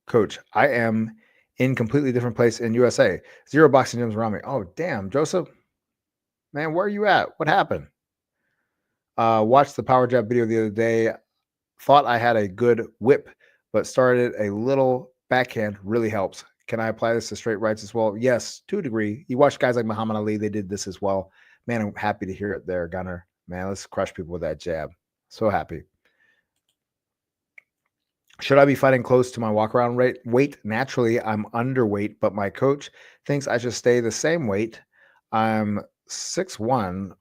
Coach, I am in completely different place in USA. 0 boxing gyms around me. Oh, damn, Joseph. Man, where are you at? What happened? Watched the power jab video the other day. Thought I had a good whip, but started a little backhand. Really helps. Can I apply this to straight rights as well? Yes, to a degree. You watch guys like Muhammad Ali, they did this as well. Man, I'm happy to hear it there, Gunner. Man, let's crush people with that jab. So happy. Should I be fighting close to my walk-around weight? Naturally, I'm underweight, but my coach thinks I should stay the same weight. I'm 6'1".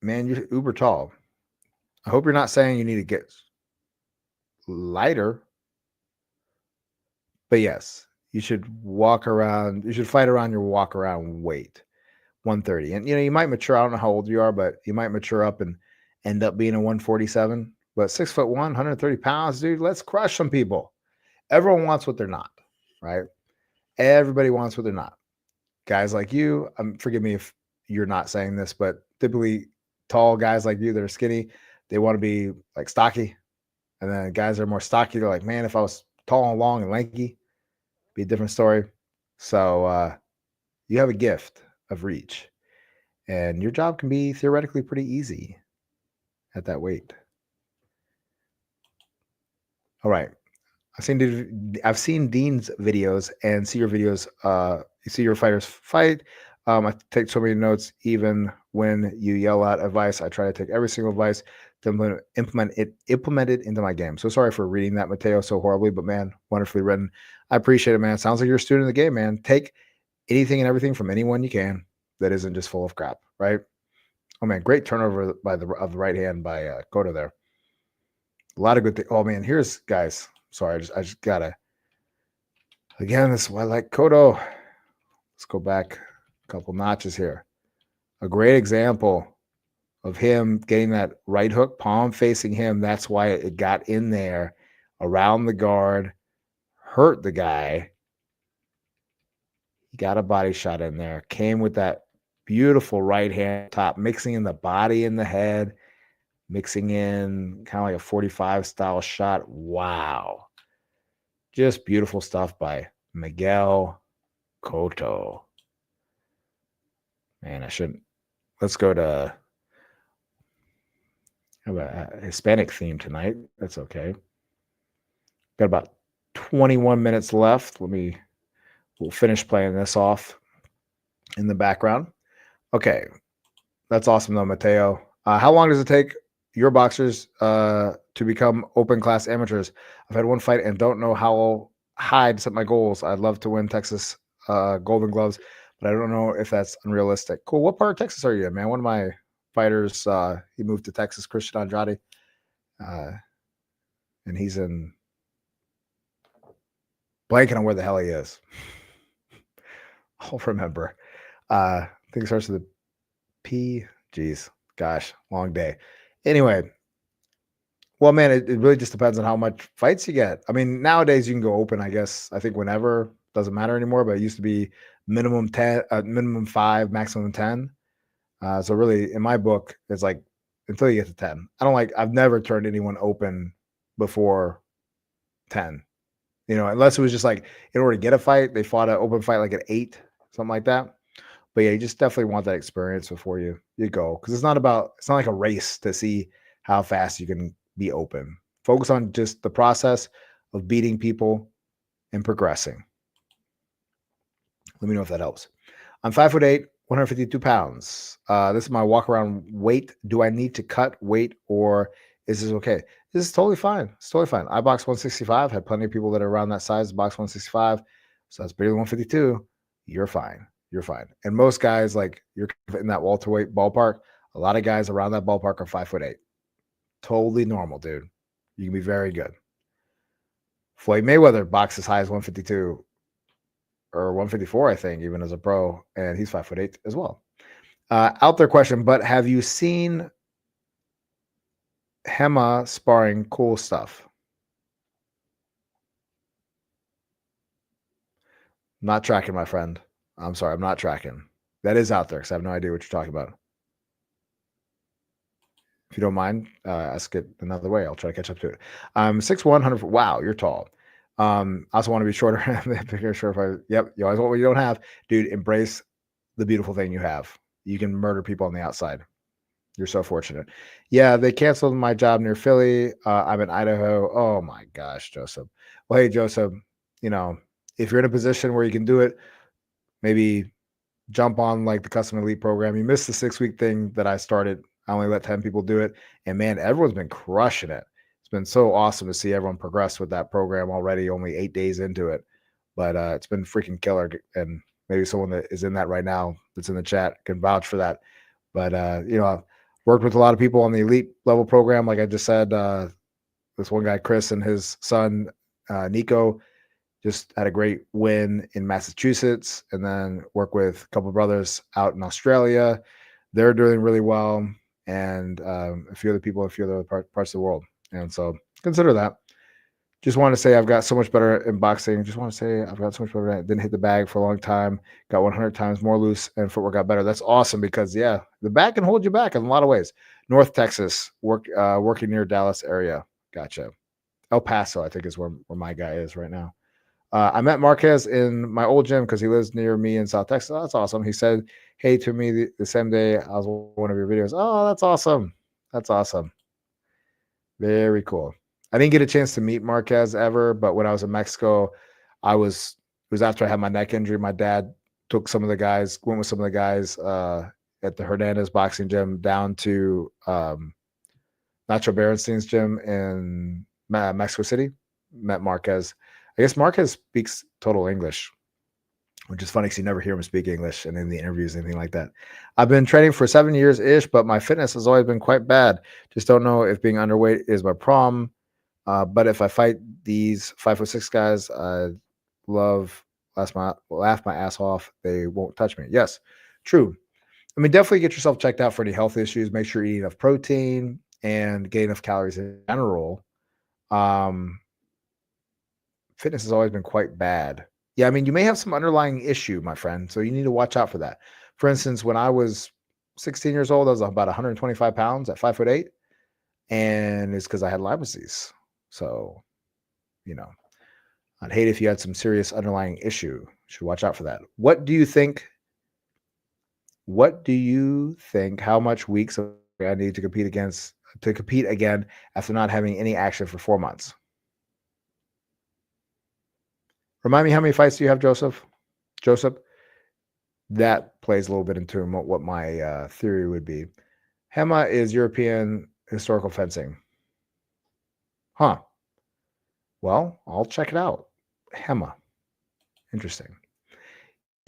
Man, you're uber tall. I hope you're not saying you need to get lighter. But yes, you should fight around your walk-around weight, 130. And, you might mature. I don't know how old you are, but you might mature up and end up being a 147. But 6'1", 130 pounds, dude, let's crush some people. Everyone wants what they're not, right? Everybody wants what they're not. Guys like you, forgive me if you're not saying this, but typically tall guys like you that are skinny, they want to be like stocky. And then guys that are more stocky, they're like, man, if I was tall and long and lanky, be a different story. So you have a gift of reach, and your job can be theoretically pretty easy at that weight. All right. I've seen Dean's videos and see your videos. You see your fighters fight. I take so many notes, even when you yell out advice. I try to take every single advice to implement it into my game. So sorry for reading that, Mateo, so horribly, but man, wonderfully written. I appreciate it, man. Sounds like you're a student of the game, man. Take anything and everything from anyone you can that isn't just full of crap, right? Oh man, great turnover of the right hand by Cotto there. A lot of good things. Oh man, here's guys. Sorry, I just gotta. Again, this is why I like Cotto. Let's go back a couple notches here. A great example of him getting that right hook, palm facing him. That's why it got in there around the guard, hurt the guy. He got a body shot in there. Came with that beautiful right hand top, mixing in the body and the head, mixing in kind of like a 45 style shot. Wow. Just beautiful stuff by Miguel Cotto. Man, I shouldn't. Let's go to have a Hispanic theme tonight. That's okay. Got about 21 minutes left. We'll finish playing this off in the background. Okay. That's awesome though, Mateo. How long does it take your boxers to become open class amateurs? I've had one fight and don't know how high to set my goals. I'd love to win Texas Golden Gloves, but I don't know if that's unrealistic. Cool. What part of Texas are you in, man? One of my fighters, he moved to Texas, Christian Andrade, and he's in blanking on where the hell he is. I'll remember. I think it starts with a P. Geez, gosh, long day. Anyway, well, man, it really just depends on how much fights you get. I mean, nowadays you can go open, I guess. I think whenever, doesn't matter anymore, but it used to be minimum 10, minimum 5, maximum 10. So really, in my book, it's like until you get to 10. I've never turned anyone open before 10. Unless it was just like in order to get a fight, they fought an open fight like at 8, something like that. But yeah, you just definitely want that experience before you go, because it's not like a race to see how fast you can be open. Focus on just the process of beating people and progressing. Let me know if that helps. I'm 5'8", 152 pounds. This is my walk around weight. Do I need to cut weight, or is this okay? This is totally fine. It's totally fine. I box 165. Had plenty of people that are around that size box 165. So that's bigger than 152. You're fine. You're fine. And most guys, like, you're in that welterweight ballpark. A lot of guys around that ballpark are 5'8". Totally normal, dude. You can be very good. Floyd Mayweather boxed as high as 152 or 154, I think, even as a pro, and he's 5'8" as well. Out there question, but have you seen Hema sparring cool stuff? Not tracking, my friend. I'm sorry, I'm not tracking. That is out there because I have no idea what you're talking about. If you don't mind, ask it another way. I'll try to catch up to it. I'm 6'1", 100. Wow, you're tall. I also want to be shorter. Yep, you always want what you don't have. Dude, embrace the beautiful thing you have. You can murder people on the outside. You're so fortunate. Yeah, they canceled my job near Philly. I'm in Idaho. Oh my gosh, Joseph. Well, hey, Joseph, if you're in a position where you can do it, maybe jump on like the custom elite program. You missed the 6-week thing that I started. I only let 10 people do it. And man, everyone's been crushing it. It's been so awesome to see everyone progress with that program already, only 8 days into it. But it's been freaking killer. And maybe someone that is in that right now that's in the chat can vouch for that. But, I've worked with a lot of people on the elite level program. Like I just said, this one guy, Chris, and his son, Nico, just had a great win in Massachusetts, and then work with a couple of brothers out in Australia. They're doing really well, and a few other people, a few other parts of the world. And so consider that. Just want to say I've got so much better in boxing. Just want to say I've got so much better. Didn't hit the bag for a long time. Got 100 times more loose, and footwork got better. That's awesome because, yeah, the bag can hold you back in a lot of ways. North Texas, working near Dallas area. Gotcha. El Paso, I think, is where my guy is right now. I met Marquez in my old gym because he lives near me in South Texas. That's awesome. He said hey to me the same day I was one of your videos. Oh, that's awesome. That's awesome. Very cool. I didn't get a chance to meet Marquez ever, but when I was in Mexico, it was after I had my neck injury. My dad went with some of the guys at the Hernandez boxing gym down to Nacho Berenstein's gym in Mexico City. Met Marquez. I guess Marquez speaks total English, which is funny because you never hear him speak English and in the interviews, anything like that. I've been training for 7 years-ish, but my fitness has always been quite bad. Just don't know if being underweight is my problem. But if I fight these 5'6" guys, I laugh my ass off. They won't touch me. Yes, true. I mean, definitely get yourself checked out for any health issues. Make sure you eat enough protein and get enough calories in general. Fitness has always been quite bad. Yeah, I mean, you may have some underlying issue, my friend, so you need to watch out for that. For instance, when I was 16 years old, I was about 125 pounds at 5'8", and it's because I had Lyme disease. So, I'd hate if you had some serious underlying issue. You should watch out for that. What do you think? How much weeks I need to compete again after not having any action for 4 months? Remind me, how many fights do you have, Joseph? That plays a little bit into what my theory would be. HEMA is European historical fencing. Huh. Well, I'll check it out. HEMA. Interesting.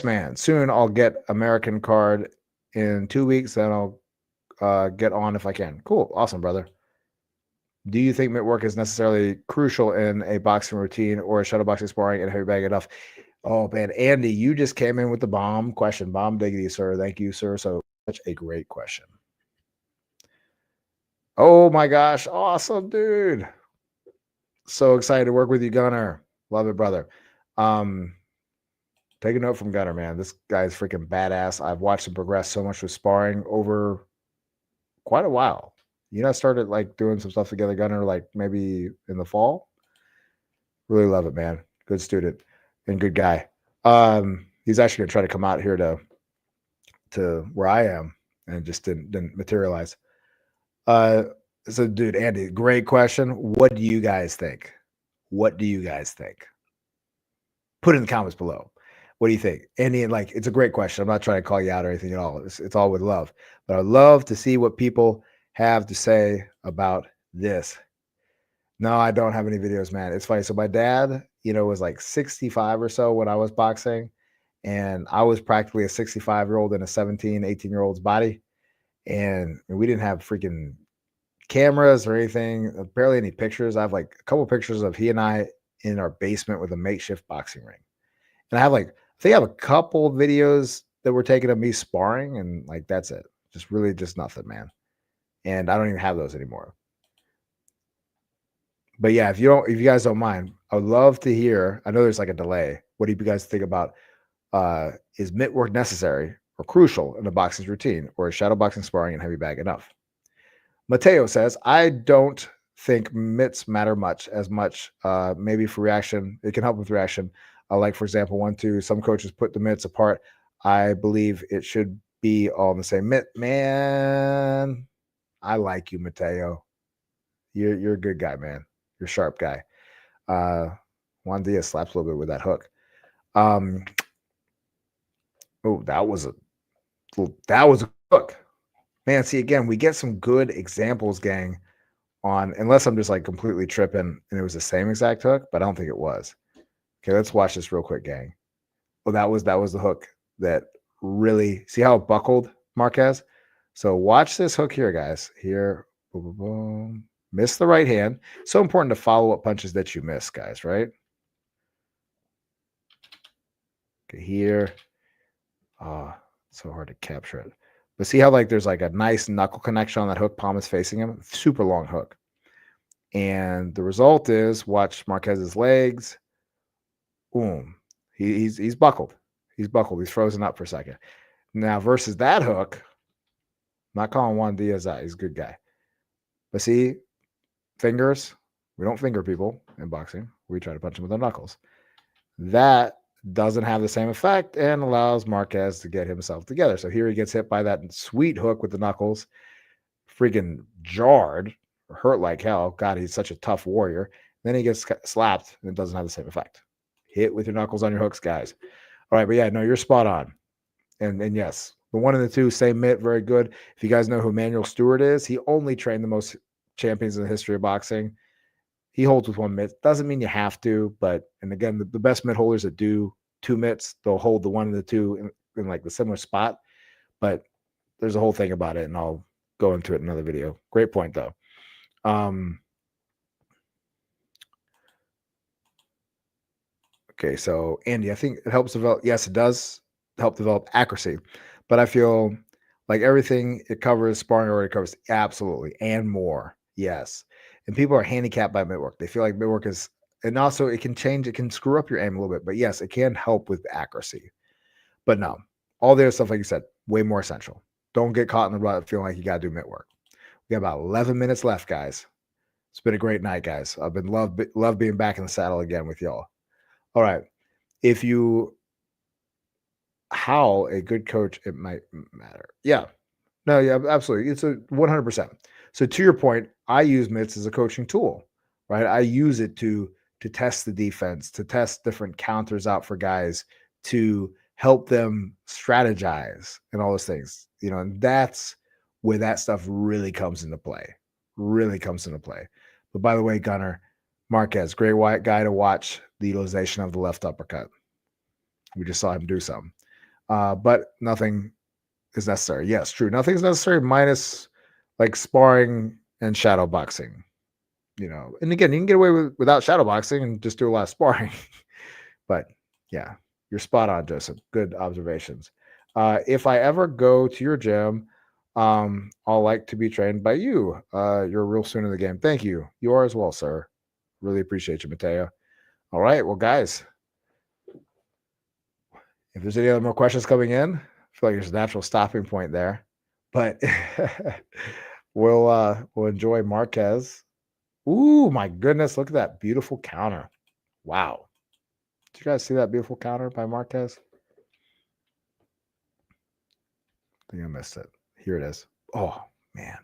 Man, soon I'll get American card in 2 weeks. Then I'll get on if I can. Cool. Awesome, brother. Do you think mitt work is necessarily crucial in a boxing routine, or is shadowboxing sparring and heavy bag enough? Oh, man. Andy, you just came in with the bomb question. Bomb diggity, sir. Thank you, sir. So such a great question. Oh, my gosh. Awesome, dude. So excited to work with you, Gunner. Love it, brother. Take a note from Gunner, man. This guy's freaking badass. I've watched him progress so much with sparring over quite a while. You know, I started like doing some stuff together, Gunner, like maybe in the fall. Really love it, man. Good student and good guy. He's actually gonna try to come out here to where I am, and it just didn't materialize. Uh, so, dude, Andy, great question. What do you guys think? What do you guys think? Put it in the comments below. What do you think? Andy, like, it's a great question. I'm not trying to call you out or anything at all. It's all with love. But I'd love to see what people have to say about this. No, I don't have any videos, man. It's funny. So my dad, was like 65 or so when I was boxing, and I was practically a 65-year-old in a 17, 18-year-old's body. And we didn't have freaking cameras or anything, barely any pictures. I have like a couple pictures of he and I in our basement with a makeshift boxing ring. And I think I have a couple videos that were taken of me sparring, and like that's it. Just really just nothing, man. And I don't even have those anymore. But yeah, if you guys don't mind, I would love to hear. I know there's like a delay. What do you guys think about is mitt work necessary or crucial in a boxing's routine, or is shadow boxing, sparring, and heavy bag enough? Mateo says, I don't think mitts matter as much. Maybe for reaction, it can help with reaction. Like, for example, 1-2, some coaches put the mitts apart. I believe it should be all in the same mitt. Man, I like you, Mateo. You're a good guy, man. You're a sharp guy. Juan Diaz slaps a little bit with that hook. Oh, that was a hook. Man, see, again, we get some good examples, gang, on, unless I'm just like completely tripping and it was the same exact hook, but I don't think it was. Okay, let's watch this real quick, gang. Oh, that was the hook that really, see how it buckled, Marquez? So watch this hook here, guys. Here, boom, boom, boom. Miss the right hand. So important to follow up punches that you miss, guys, right? Okay, here. So hard to capture it. But see how like there's like a nice knuckle connection on that hook, palm is facing him, super long hook. And the result is, watch Marquez's legs. Boom. He's buckled. He's buckled. He's frozen up for a second. Now versus that hook, I'm not calling Juan Diaz out. He's a good guy. But see, fingers, we don't finger people in boxing. We try to punch them with our knuckles. That doesn't have the same effect and allows Marquez to get himself together. So here he gets hit by that sweet hook with the knuckles, freaking jarred, hurt like hell. God, he's such a tough warrior. Then he gets slapped and it doesn't have the same effect. Hit with your knuckles on your hooks, guys. All right, but yeah, no, you're spot on. And yes, the 1 and the 2, same mitt, very good. If you guys know who Manuel Stewart is, he only trained the most champions in the history of boxing. He holds with 1 mitt. Doesn't mean you have to, but, and again, the best mitt holders that do 2 mitts, they'll hold the 1 and the 2 in like the similar spot. But there's a whole thing about it, and I'll go into it in another video. Great point, though. Okay, so Andy, I think it helps develop. Yes, it does help develop accuracy, but I feel like everything it covers, sparring already covers absolutely and more. Yes, and people are handicapped by mitt work. They feel like mitt work is, and also it can change. It can screw up your aim a little bit, but yes, it can help with accuracy. But no, all the other stuff, like you said, way more essential. Don't get caught in the rut feeling like you got to do mitt work. We got about 11 minutes left, guys. It's been a great night, guys. I've been love being back in the saddle again with y'all. All right. How a good coach, it might matter. Yeah. No, yeah, absolutely. It's a 100%. So to your point, I use mitts as a coaching tool, right? I use it to test the defense, to test different counters out for guys, to help them strategize and all those things, and that's where that stuff really comes into play. Really comes into play. But by the way, Gunner, Marquez, great white guy to watch the utilization of the left uppercut. We just saw him do some. But nothing is necessary. Yes, true. Nothing is necessary minus like sparring and shadow boxing. And again, you can get away without shadow boxing and just do a lot of sparring. But yeah, you're spot on, Joseph. Good observations. If I ever go to your gym, I'll like to be trained by you. You're real soon in the game. Thank you. You are as well, sir. Really appreciate you, Mateo. All right. Well, guys, If there's any other more questions coming in, I feel like there's a natural stopping point there. But we'll enjoy Marquez. Ooh, my goodness, look at that beautiful counter. Wow. Did you guys see that beautiful counter by Marquez? I think I missed it. Here it is. Oh, man.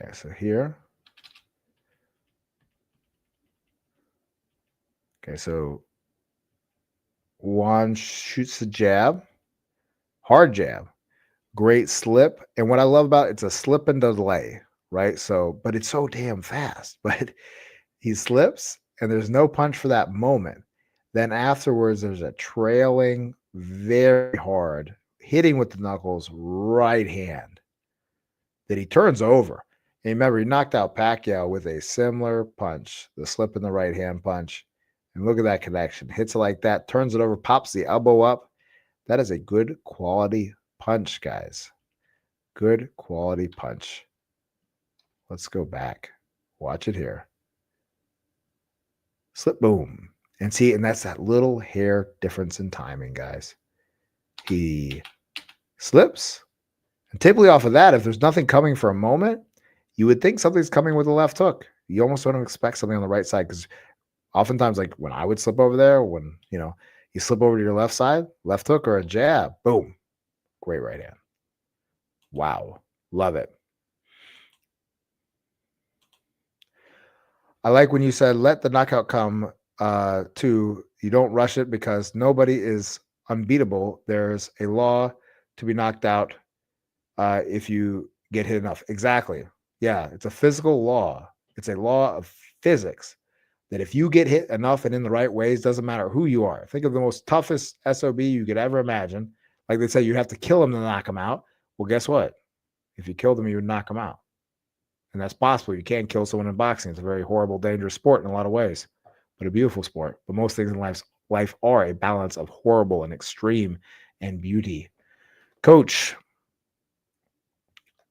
Okay, so here. Okay, so Juan shoots the jab, hard jab, great slip. And what I love about it's a slip and delay, right? So, but it's so damn fast. But he slips and there's no punch for that moment. Then afterwards, there's a trailing, very hard, hitting with the knuckles, right hand that he turns over. And remember, he knocked out Pacquiao with a similar punch, the slip in the right hand punch. And look at that connection. Hits it like that, turns it over, pops the elbow up. That is a good quality punch, guys. Good quality punch. Let's go back. Watch it here. Slip, boom. And see, and that's that little hair difference in timing, guys. He slips. And typically off of that, if there's nothing coming for a moment, you would think something's coming with a left hook. You almost don't expect something on the right side because oftentimes, like when I would slip over there, when you slip over to your left side, left hook or a jab, boom, great right hand. Wow, love it. I like when you said let the knockout come to you don't rush it because nobody is unbeatable. There's a law to be knocked out if you get hit enough. Exactly. Yeah, it's a physical law. It's a law of physics that if you get hit enough and in the right ways, doesn't matter who you are. Think of the most toughest SOB you could ever imagine. Like they say, you have to kill him to knock him out. Well, guess what? If you killed him, you would knock him out. And that's possible. You can't kill someone in boxing. It's a very horrible, dangerous sport in a lot of ways, but a beautiful sport. But most things in life are a balance of horrible and extreme and beauty. Coach,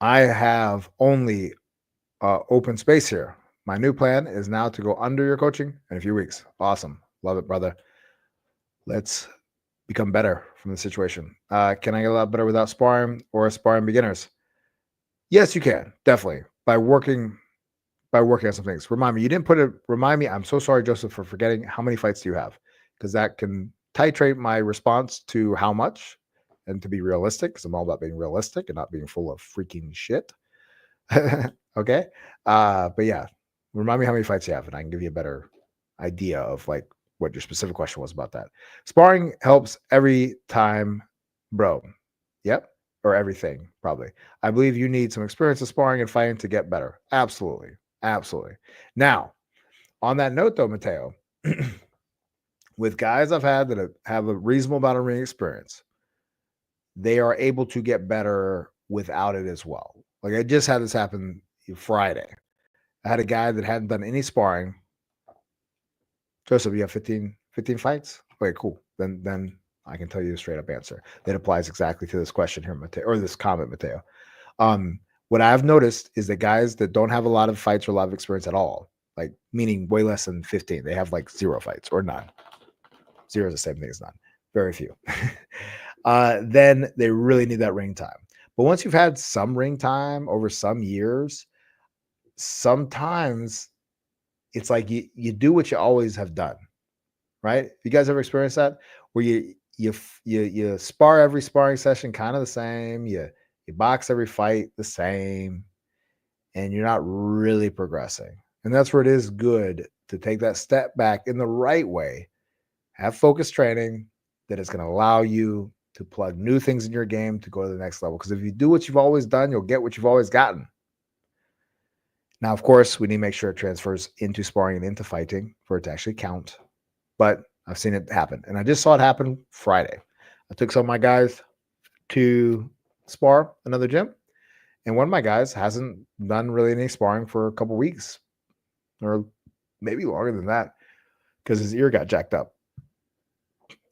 I have only open space here. My new plan is now to go under your coaching in a few weeks. Awesome. Love it, brother. Let's become better from the situation. Can I get a lot better without sparring or sparring beginners? Yes, you can. Definitely. By working on some things. Remind me. I'm so sorry, Joseph, for forgetting how many fights do you have? Because that can titrate my response to how much and to be realistic, because I'm all about being realistic and not being full of freaking shit. Okay. But yeah, remind me how many fights you have, and I can give you a better idea of like what your specific question was about that. Sparring helps every time, bro. Yep. Or everything, probably. I believe you need some experience of sparring and fighting to get better. Absolutely. Absolutely. Now, on that note, though, Mateo, with guys I've had that have a reasonable amount of ring experience, they are able to get better without it as well. Like I just had this happen Friday. I had a guy that hadn't done any sparring. Joseph, you have 15 fights? Okay, cool. Then I can tell you a straight up answer that applies exactly to this question here, Mateo, or this comment, Mateo. What I've noticed is that guys that don't have a lot of fights or a lot of experience at all, like meaning way less than 15, they have like 0 fights or none. 0 is the same thing as none. Very few. Then they really need that ring time. But once you've had some ring time over some years, sometimes it's like you do what you always have done, right? You guys ever experienced that where you spar every sparring session kind of the same, you box every fight the same, and you're not really progressing. And that's where it is good to take that step back in the right way, have focused training that is going to allow you to plug new things in your game to go to the next level. Because if you do what you've always done, you'll get what you've always gotten. Now, of course, we need to make sure it transfers into sparring and into fighting for it to actually count. But I've seen it happen. And I just saw it happen Friday. I took some of my guys to spar another gym. And one of my guys hasn't done really any sparring for a couple weeks or maybe longer than that because his ear got jacked up.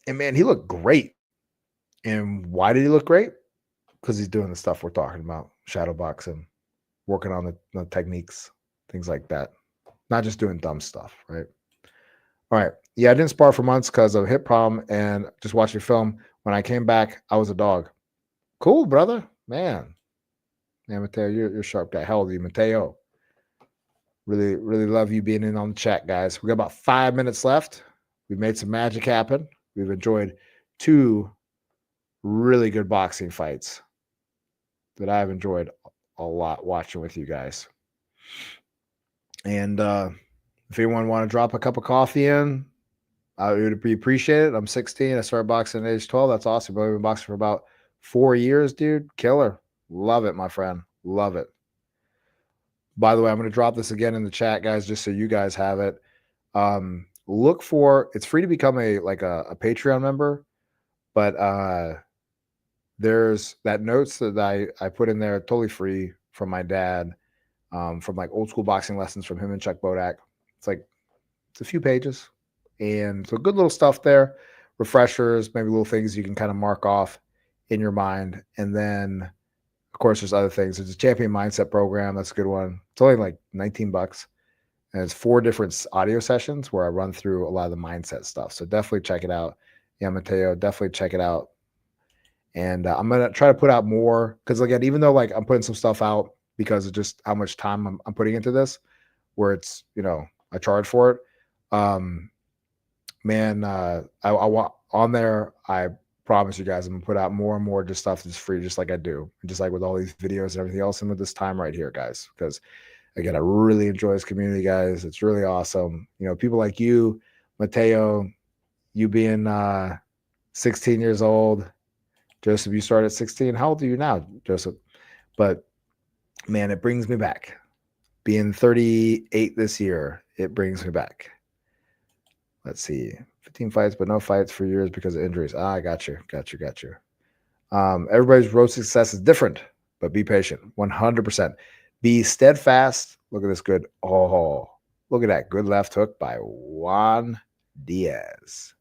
And man, he looked great. And why did he look great? Because he's doing the stuff we're talking about, shadow boxing, working on the techniques, things like that. Not just doing dumb stuff, right? All right. Yeah, I didn't spar for months because of a hip problem and just watching film. When I came back, I was a dog. Cool, brother. Man. Man, Mateo, you're a sharp guy. How old are you, Mateo? Really, really love you being in on the chat, guys. We got about 5 minutes left. We've made some magic happen. We've enjoyed 2 really good boxing fights that I've enjoyed a lot watching with you guys. And if anyone want to drop a cup of coffee in, I would be appreciated. I'm 16. I started boxing at age 12. That's awesome. I've been boxing for about 4 years, dude. Killer. Love it, my friend. Love it. By the way, I'm going to drop this again in the chat, guys, just so you guys have it. Look for, it's free to become a Patreon member, but there's that notes that I put in there totally free from my dad, from like old school boxing lessons from him and Chuck Bodak. It's a few pages, and so good little stuff there, refreshers, maybe little things you can kind of mark off in your mind. And then of course there's other things. There's a champion mindset program. That's a good one. It's only like $19. And it's 4 different audio sessions where I run through a lot of the mindset stuff. So definitely check it out. Yeah, Mateo, definitely check it out. And I'm going to try to put out more because, again, even though like I'm putting some stuff out because of just how much time I'm putting into this, where it's, I charge for it. Man, I want on there. I promise you guys, I'm gonna put out more and more just stuff that's free, just like I do, just like with all these videos and everything else, and with this time right here, guys. Because again, I really enjoy this community, guys. It's really awesome. People like you, Mateo, you being 16 years old. Joseph, you started at 16. How old are you now, Joseph? But man, it brings me back. Being 38 this year, it brings me back. Let's see, 15 fights, but no fights for years because of injuries. I got you. Everybody's road to success is different, but be patient. 100%. Be steadfast. Look at this good. Oh, look at that good left hook by Juan Diaz.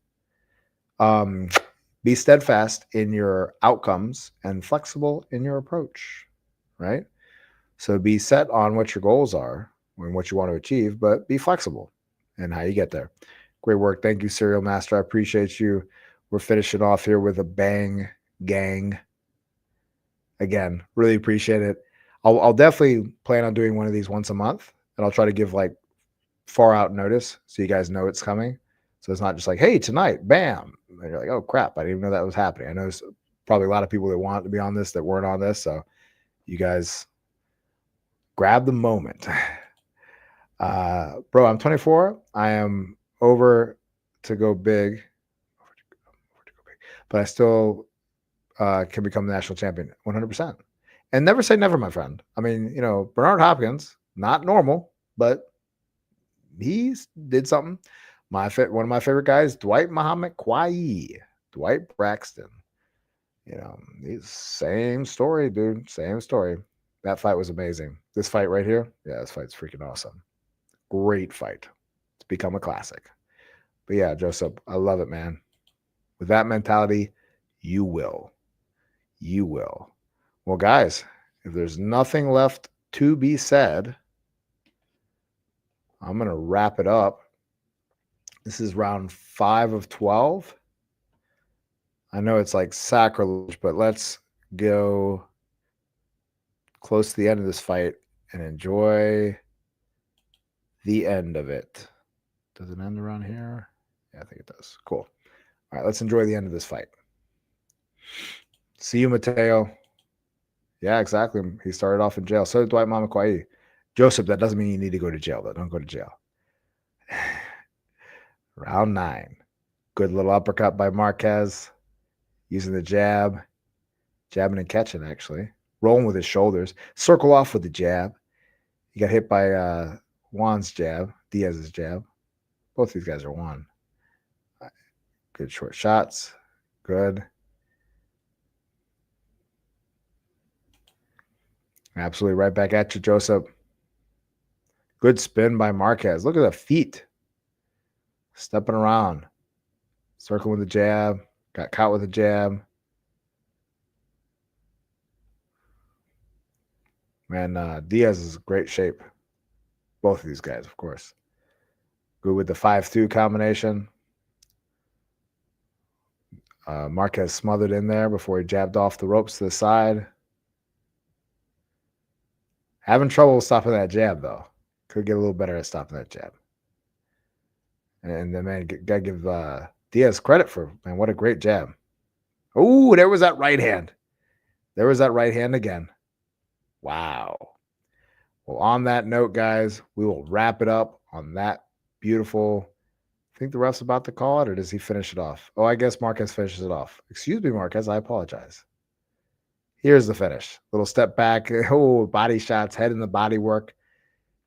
Be steadfast in your outcomes and flexible in your approach, right? So be set on what your goals are and what you want to achieve, but be flexible in how you get there. Great work. Thank you, Serial Master. I appreciate you. We're finishing off here with a bang, gang. Again, really appreciate it. I'll definitely plan on doing one of these once a month, and I'll try to give like far out notice so you guys know it's coming. So it's not just like, hey, tonight, bam. And you're like, oh, crap. I didn't even know that was happening. I know there's probably a lot of people that want to be on this that weren't on this. So you guys grab the moment. Bro, I'm 24. I am over to go big, but I still can become the national champion 100%. And never say never, my friend. I mean, Bernard Hopkins, not normal, but he did something. One of my favorite guys, Dwight Muhammad Quayi, Dwight Braxton. Same story, dude. Same story. That fight was amazing. This fight right here, yeah, this fight's freaking awesome. Great fight. It's become a classic. But yeah, Joseph, I love it, man. With that mentality, you will. You will. Well, guys, if there's nothing left to be said, I'm going to wrap it up. This is round 5 of 12. I know it's like sacrilege, but let's go close to the end of this fight and enjoy the end of it. Does it end around here? Yeah, I think it does. Cool. All right, let's enjoy the end of this fight. See you, Mateo. Yeah, exactly. He started off in jail. So did Dwight Mamakwai. Joseph, that doesn't mean you need to go to jail, though. Don't go to jail. Round 9. Good little uppercut by Marquez. Using the jab. Jabbing and catching, actually. Rolling with his shoulders. Circle off with the jab. He got hit by Juan's jab. Diaz's jab. Both these guys are Juan. Good short shots. Good. Absolutely right back at you, Joseph. Good spin by Marquez. Look at the feet. Stepping around. Circling with the jab. Got caught with a jab. Man, Diaz is in great shape. Both of these guys, of course. Good with the 5-2 combination. Marquez smothered in there before he jabbed off the ropes to the side. Having trouble stopping that jab, though. Could get a little better at stopping that jab. And then, man, got to give Diaz credit for, man, what a great jab. Oh, there was that right hand. There was that right hand again. Wow. Well, on that note, guys, we will wrap it up on that beautiful. I think the ref's about to call it, or does he finish it off? Oh, I guess Marquez finishes it off. Excuse me, Marquez. I apologize. Here's the finish. Little step back. Oh, body shots, head in the body work.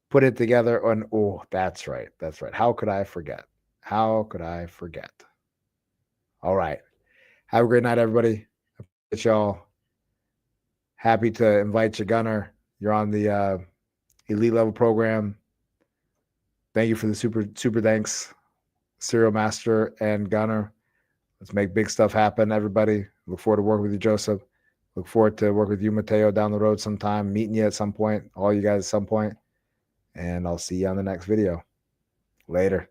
Put it together. And oh, that's right. That's right. How could I forget? How could I forget? All right. Have a great night, everybody. Appreciate y'all. Happy to invite you, Gunner. You're on the elite level program. Thank you for the super thanks, Serial Master and Gunner. Let's make big stuff happen, everybody. Look forward to working with you, Joseph. Look forward to work with you, Mateo, down the road sometime, meeting you at some point, all you guys at some point. And I'll see you on the next video. Later.